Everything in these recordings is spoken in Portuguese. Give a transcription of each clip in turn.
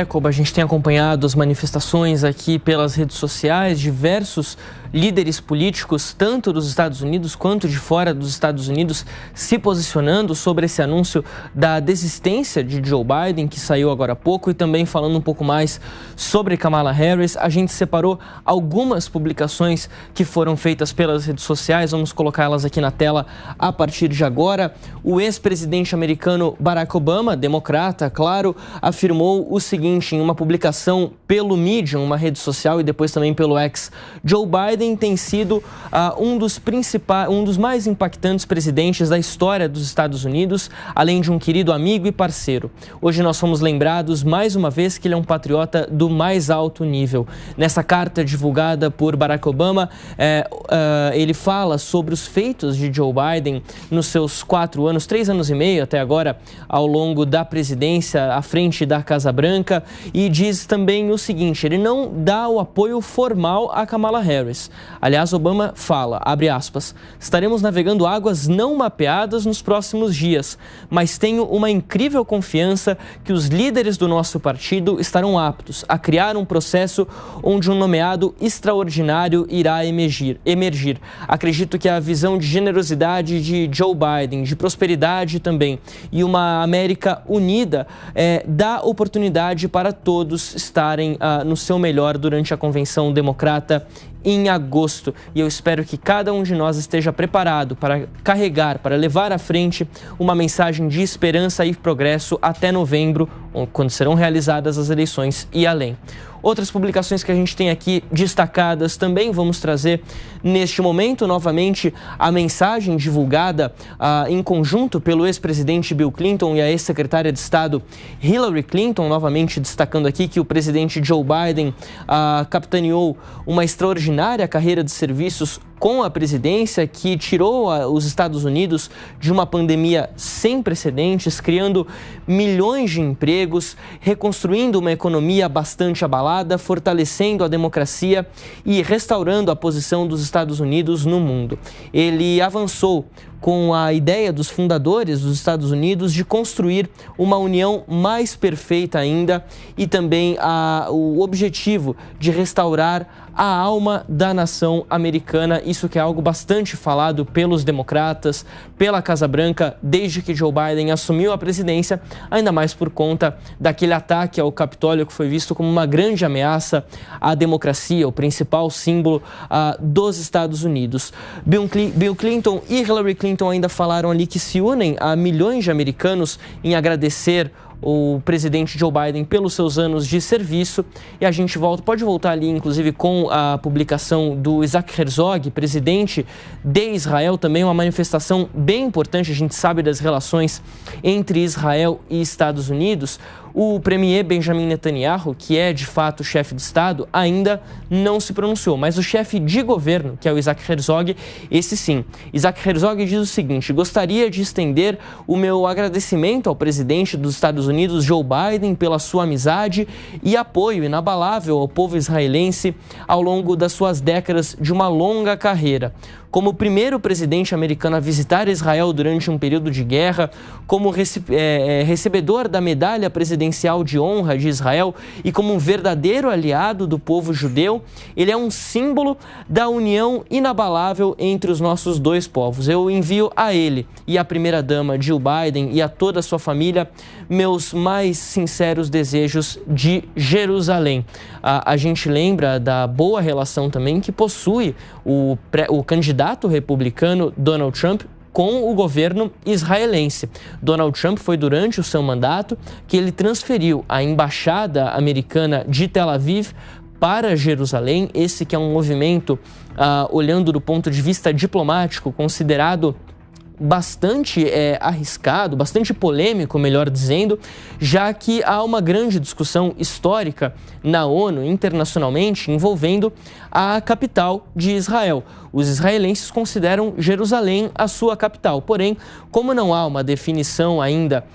Como a gente tem acompanhado as manifestações aqui pelas redes sociais, diversos líderes políticos, tanto dos Estados Unidos quanto de fora dos Estados Unidos, se posicionando sobre esse anúncio da desistência de Joe Biden, que saiu agora há pouco, e também falando um pouco mais sobre Kamala Harris. A gente separou algumas publicações que foram feitas pelas redes sociais, vamos colocá-las aqui na tela a partir de agora. O ex-presidente americano Barack Obama, democrata, claro, afirmou o seguinte em uma publicação pelo Medium, uma rede social, e depois também pelo X: Joe Biden tem sido um dos mais impactantes presidentes da história dos Estados Unidos, além de um querido amigo e parceiro. Hoje nós somos lembrados mais uma vez que ele é um patriota do mais alto nível. Nessa carta divulgada por Barack Obama, ele fala sobre os feitos de Joe Biden nos seus 3 anos e meio até agora, ao longo da presidência à frente da Casa Branca, e diz também o seguinte: ele não dá o apoio formal a Kamala Harris. Aliás, Obama fala, abre aspas, estaremos navegando águas não mapeadas nos próximos dias, mas tenho uma incrível confiança que os líderes do nosso partido estarão aptos a criar um processo onde um nomeado extraordinário irá emergir. Acredito que a visão de generosidade de Joe Biden, de prosperidade também, e uma América unida dá oportunidade para todos estarem no seu melhor durante a convenção democrata em agosto. E eu espero que cada um de nós esteja preparado para carregar, para levar à frente uma mensagem de esperança e progresso até novembro, quando serão realizadas as eleições e além. Outras publicações que a gente tem aqui destacadas também vamos trazer neste momento. Novamente, a mensagem divulgada em conjunto pelo ex-presidente Bill Clinton e a ex-secretária de Estado Hillary Clinton, novamente destacando aqui que o presidente Joe Biden capitaneou uma extraordinária carreira de serviços com a presidência, que tirou os Estados Unidos de uma pandemia sem precedentes, criando milhões de empregos, reconstruindo uma economia bastante abalada, fortalecendo a democracia e restaurando a posição dos Estados Unidos no mundo. Ele avançou com a ideia dos fundadores dos Estados Unidos de construir uma união mais perfeita ainda, e também o objetivo de restaurar a alma da nação americana. Isso que é algo bastante falado pelos democratas, pela Casa Branca, desde que Joe Biden assumiu a presidência, ainda mais por conta daquele ataque ao Capitólio que foi visto como uma grande ameaça à democracia, o principal símbolo dos Estados Unidos. Bill Clinton e Hillary Clinton ainda falaram ali que se unem a milhões de americanos em agradecer o presidente Joe Biden pelos seus anos de serviço. E a gente pode voltar ali, inclusive, com a publicação do Isaac Herzog, presidente de Israel, também uma manifestação bem importante. A gente sabe das relações entre Israel e Estados Unidos. O premier Benjamin Netanyahu, que é de fato chefe de Estado, ainda não se pronunciou, mas o chefe de governo, que é o Isaac Herzog, esse sim. Isaac Herzog diz o seguinte: gostaria de estender o meu agradecimento ao presidente dos Estados Unidos, Joe Biden, pela sua amizade e apoio inabalável ao povo israelense ao longo das suas décadas de uma longa carreira. Como o primeiro presidente americano a visitar Israel durante um período de guerra, como recebedor da medalha presidencial de honra de Israel e como um verdadeiro aliado do povo judeu, ele é um símbolo da união inabalável entre os nossos dois povos. Eu envio a ele e à primeira-dama Jill Biden e a toda a sua família meus mais sinceros desejos de Jerusalém. A gente lembra da boa relação também que possui o candidato republicano Donald Trump com o governo israelense. Donald Trump foi durante o seu mandato que ele transferiu a embaixada americana de Tel Aviv para Jerusalém. Esse que é um movimento, olhando do ponto de vista diplomático, considerado bastante arriscado, bastante polêmico, melhor dizendo, já que há uma grande discussão histórica na ONU, internacionalmente, envolvendo a capital de Israel. Os israelenses consideram Jerusalém a sua capital. Porém, como não há uma definição ainda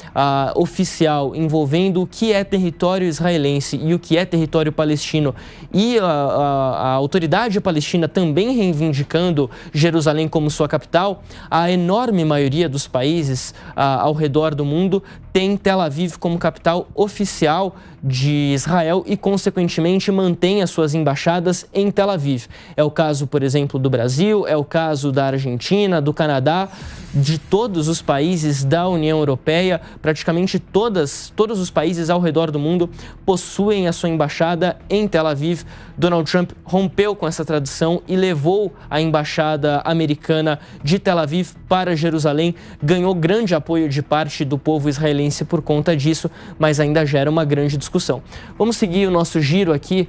oficial envolvendo o que é território israelense e o que é território palestino, e a autoridade palestina também reivindicando Jerusalém como sua capital, a enorme maioria dos países ao redor do mundo tem Tel Aviv como capital oficial de Israel e, consequentemente, mantém as suas embaixadas em Tel Aviv. É o caso, por exemplo, do Brasil, é o caso da Argentina, do Canadá, de todos os países da União Europeia. Praticamente todos os países ao redor do mundo possuem a sua embaixada em Tel Aviv. Donald Trump rompeu com essa tradição e levou a embaixada americana de Tel Aviv para Jerusalém. Ganhou grande apoio de parte do povo israelense por conta disso, mas ainda gera uma grande discussão. Vamos seguir o nosso giro aqui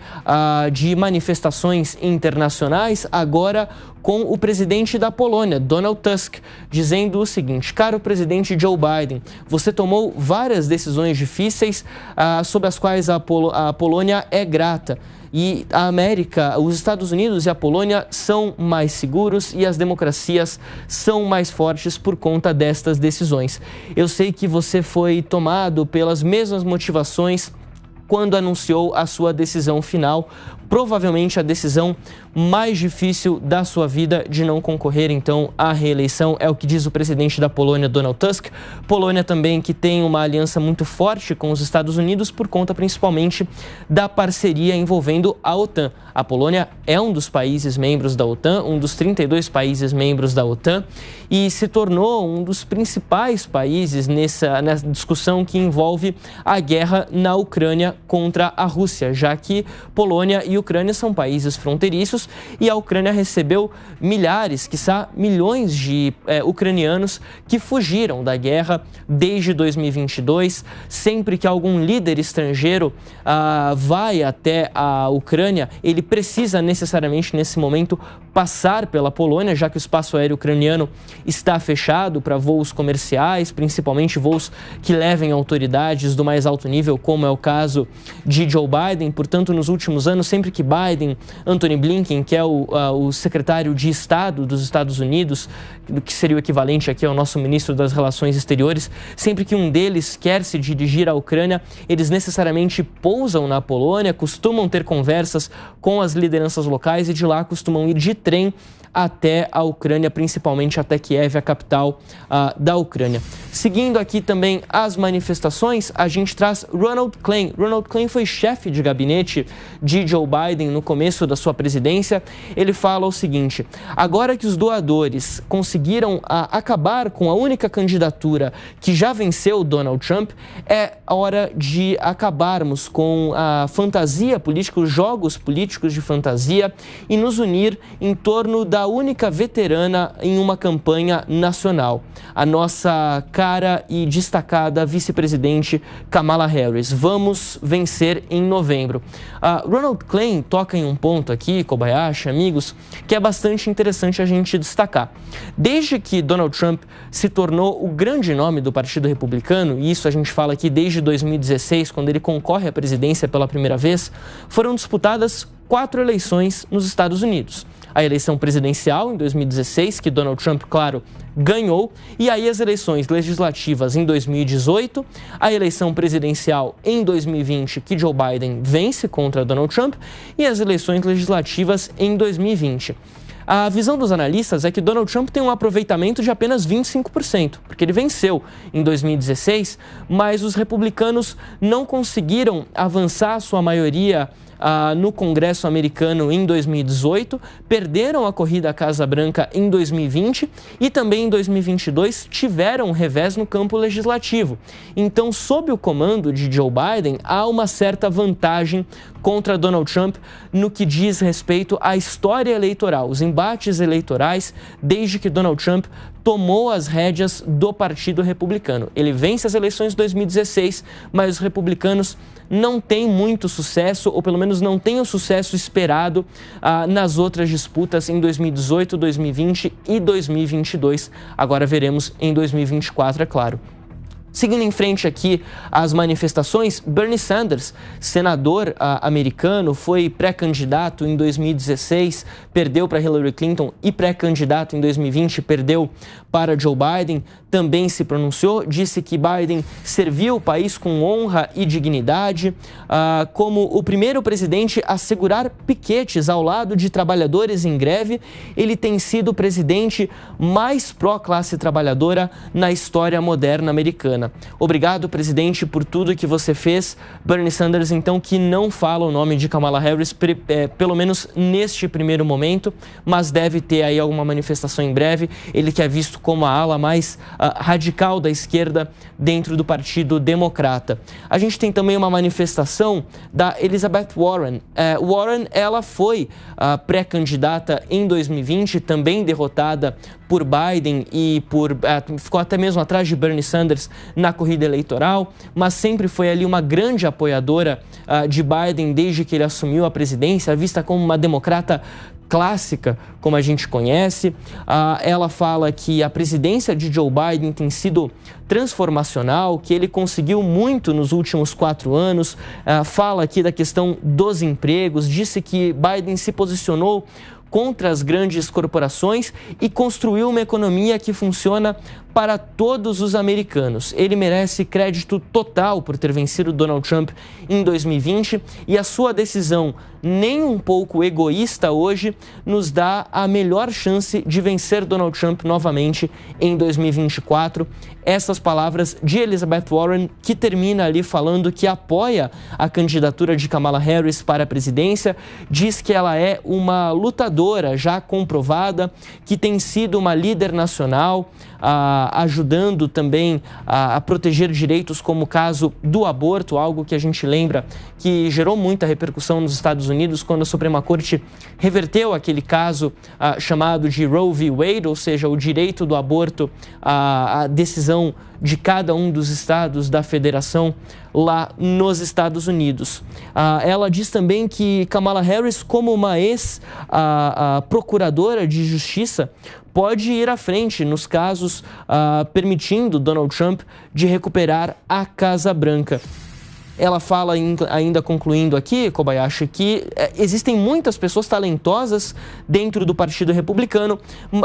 de manifestações internacionais, agora com o presidente da Polônia, Donald Tusk, dizendo o seguinte: caro presidente Joe Biden, você tomou várias decisões difíceis sobre as quais a Polônia é grata. E a América, os Estados Unidos e a Polônia são mais seguros e as democracias são mais fortes por conta destas decisões. Eu sei que você foi tomado pelas mesmas motivações quando anunciou a sua decisão final, provavelmente a decisão mais difícil da sua vida de não concorrer, então, à reeleição, é o que diz o presidente da Polônia, Donald Tusk. Polônia também que tem uma aliança muito forte com os Estados Unidos por conta principalmente da parceria envolvendo a OTAN. A Polônia é um dos países membros da OTAN, um dos 32 países membros da OTAN, e se tornou um dos principais países nessa discussão que envolve a guerra na Ucrânia contra a Rússia, já que Polônia e Ucrânia são países fronteiriços e a Ucrânia recebeu milhares, quiçá milhões de ucranianos que fugiram da guerra desde 2022. Sempre que algum líder estrangeiro vai até a Ucrânia, ele precisa necessariamente nesse momento passar pela Polônia, já que o espaço aéreo ucraniano está fechado para voos comerciais, principalmente voos que levem autoridades do mais alto nível, como é o caso de Joe Biden. Portanto, nos últimos anos, sempre que Biden, Antony Blinken, que é o secretário de Estado dos Estados Unidos, que seria o equivalente aqui ao nosso ministro das Relações Exteriores, sempre que um deles quer se dirigir à Ucrânia, eles necessariamente pousam na Polônia, costumam ter conversas com as lideranças locais e de lá costumam ir de trem até a Ucrânia, principalmente até Kiev, a capital da Ucrânia. Seguindo aqui também as manifestações, a gente traz Ronald Klain. Ronald Klain foi chefe de gabinete de Joe Biden no começo da sua presidência. Ele fala o seguinte: agora que os doadores conseguiram acabar com a única candidatura que já venceu Donald Trump, é hora de acabarmos com a fantasia política, os jogos políticos de fantasia e nos unir em torno da única veterana em uma campanha nacional, a nossa cara e destacada vice-presidente Kamala Harris. Vamos vencer em novembro. Ronald Klain toca em um ponto aqui, Kobayashi, amigos, que é bastante interessante a gente destacar. Desde que Donald Trump se tornou o grande nome do Partido Republicano, e isso a gente fala aqui desde 2016, quando ele concorre à presidência pela primeira vez, foram disputadas 4 eleições nos Estados Unidos. A eleição presidencial em 2016, que Donald Trump, claro, ganhou, e aí as eleições legislativas em 2018, a eleição presidencial em 2020, que Joe Biden vence contra Donald Trump, e as eleições legislativas em 2020. A visão dos analistas é que Donald Trump tem um aproveitamento de apenas 25%, porque ele venceu em 2016, mas os republicanos não conseguiram avançar sua maioria no Congresso americano em 2018, perderam a corrida à Casa Branca em 2020 e também em 2022 tiveram um revés no campo legislativo. Então, sob o comando de Joe Biden, há uma certa vantagem contra Donald Trump no que diz respeito à história eleitoral, os embates eleitorais, desde que Donald Trump tomou as rédeas do Partido Republicano. Ele vence as eleições de 2016, mas os republicanos não têm muito sucesso, ou pelo menos não têm o sucesso esperado nas outras disputas em 2018, 2020 e 2022. Agora veremos em 2024, é claro. Seguindo em frente aqui as manifestações, Bernie Sanders, senador americano, foi pré-candidato em 2016, perdeu para Hillary Clinton, e pré-candidato em 2020, perdeu para Joe Biden, também se pronunciou, disse que Biden serviu o país com honra e dignidade, como o primeiro presidente a segurar piquetes ao lado de trabalhadores em greve. Ele tem sido o presidente mais pró-classe trabalhadora na história moderna americana. Obrigado, presidente, por tudo que você fez. Bernie Sanders, então, que não fala o nome de Kamala Harris, pelo menos neste primeiro momento, mas deve ter aí alguma manifestação em breve. Ele que é visto como a ala mais radical da esquerda dentro do Partido Democrata. A gente tem também uma manifestação da Elizabeth Warren. Warren, ela foi pré-candidata em 2020, também derrotada por Biden e ficou até mesmo atrás de Bernie Sanders na corrida eleitoral, mas sempre foi ali uma grande apoiadora de Biden desde que ele assumiu a presidência, vista como uma democrata clássica, como a gente conhece. Ela fala que a presidência de Joe Biden tem sido transformacional, que ele conseguiu muito nos últimos 4 anos. Fala aqui da questão dos empregos, disse que Biden se posicionou contra as grandes corporações e construiu uma economia que funciona para todos os americanos. Ele merece crédito total por ter vencido Donald Trump em 2020 e a sua decisão, nem um pouco egoísta hoje, nos dá a melhor chance de vencer Donald Trump novamente em 2024. Essas palavras de Elizabeth Warren, que termina ali falando que apoia a candidatura de Kamala Harris para a presidência, diz que ela é uma lutadora já comprovada, que tem sido uma líder nacional, ajudando também a proteger direitos como o caso do aborto, algo que a gente lembra que gerou muita repercussão nos Estados Unidos quando a Suprema Corte reverteu aquele caso chamado de Roe v. Wade, ou seja, o direito do aborto, a decisão de cada um dos estados da federação lá nos Estados Unidos. Ela diz também que Kamala Harris, como uma ex-procuradora de justiça, pode ir à frente nos casos permitindo Donald Trump de recuperar a Casa Branca. Ela fala, ainda concluindo aqui, Kobayashi, que existem muitas pessoas talentosas dentro do Partido Republicano,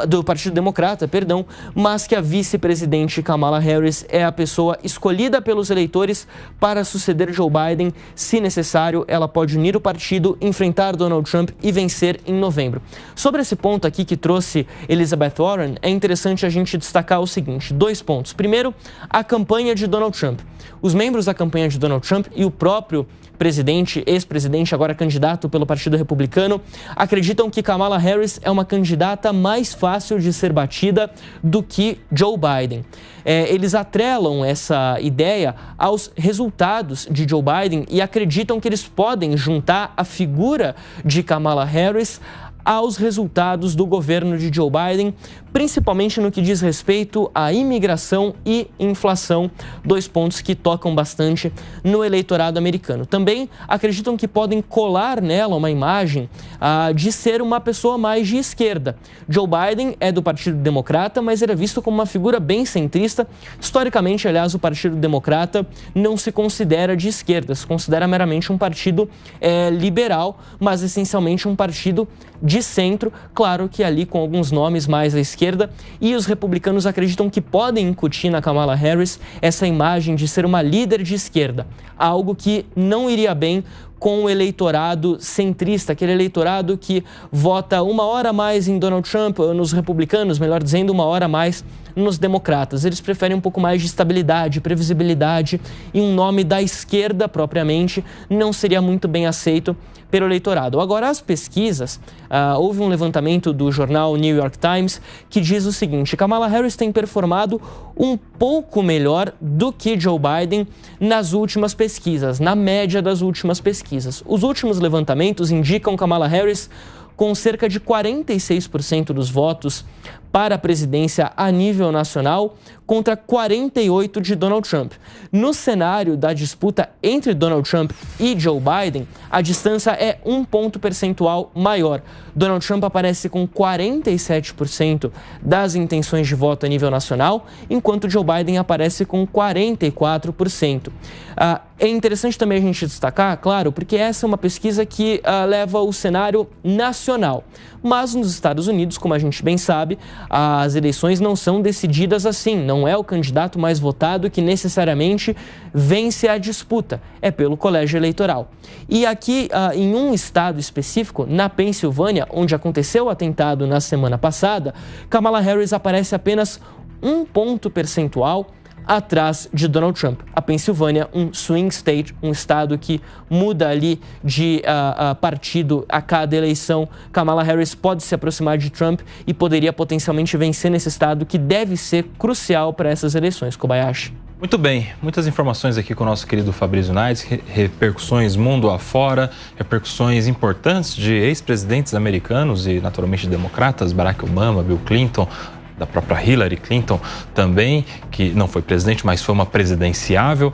do Partido Democrata, perdão, mas que a vice-presidente Kamala Harris é a pessoa escolhida pelos eleitores para suceder Joe Biden. Se necessário, ela pode unir o partido, enfrentar Donald Trump e vencer em novembro. Sobre esse ponto aqui que trouxe Elizabeth Warren, é interessante a gente destacar o seguinte: 2 pontos. Primeiro, a campanha de Donald Trump. Os membros da campanha de Donald Trump e o próprio presidente, ex-presidente, agora candidato pelo Partido Republicano, acreditam que Kamala Harris é uma candidata mais fácil de ser batida do que Joe Biden. Eles atrelam essa ideia aos resultados de Joe Biden e acreditam que eles podem juntar a figura de Kamala Harris aos resultados do governo de Joe Biden, principalmente no que diz respeito à imigração e inflação, 2 pontos que tocam bastante no eleitorado americano. Também acreditam que podem colar nela uma imagem de ser uma pessoa mais de esquerda. Joe Biden é do Partido Democrata, mas ele é visto como uma figura bem centrista. Historicamente, aliás, o Partido Democrata não se considera de esquerda, se considera meramente um partido liberal, mas essencialmente um partido de centro, claro que ali com alguns nomes mais à esquerda, e os republicanos acreditam que podem incutir na Kamala Harris essa imagem de ser uma líder de esquerda, algo que não iria bem com o eleitorado centrista, aquele eleitorado que vota 1 hora a mais em Donald Trump, nos republicanos, melhor dizendo, 1 hora a mais nos democratas. Eles preferem um pouco mais de estabilidade, previsibilidade, e um nome da esquerda propriamente não seria muito bem aceito pelo eleitorado. Agora, as pesquisas, houve um levantamento do jornal New York Times que diz o seguinte: Kamala Harris tem performado um pouco melhor do que Joe Biden nas últimas pesquisas, na média das últimas pesquisas. Os últimos levantamentos indicam Kamala Harris com cerca de 46% dos votos para a presidência a nível nacional, contra 48 de Donald Trump. No cenário da disputa entre Donald Trump e Joe Biden, a distância é 1 ponto percentual maior. Donald Trump aparece com 47% das intenções de voto a nível nacional, enquanto Joe Biden aparece com 44%. É interessante também a gente destacar, claro, porque essa é uma pesquisa que leva o cenário nacional. Mas nos Estados Unidos, como a gente bem sabe, as eleições não são decididas assim. Não é o candidato mais votado que necessariamente vence a disputa. É pelo colégio eleitoral. E aqui, em um estado específico, na Pensilvânia, onde aconteceu o atentado na semana passada, Kamala Harris aparece apenas 1 ponto percentual atrás de Donald Trump. A Pensilvânia, um swing state, um estado que muda ali de partido a cada eleição. Kamala Harris pode se aproximar de Trump e poderia potencialmente vencer nesse estado, que deve ser crucial para essas eleições, Kobayashi. Muito bem, muitas informações aqui com o nosso querido Fabrício Naires, repercussões mundo afora, repercussões importantes de ex-presidentes americanos e naturalmente democratas, Barack Obama, Bill Clinton, da própria Hillary Clinton também, que não foi presidente, mas foi uma presidenciável.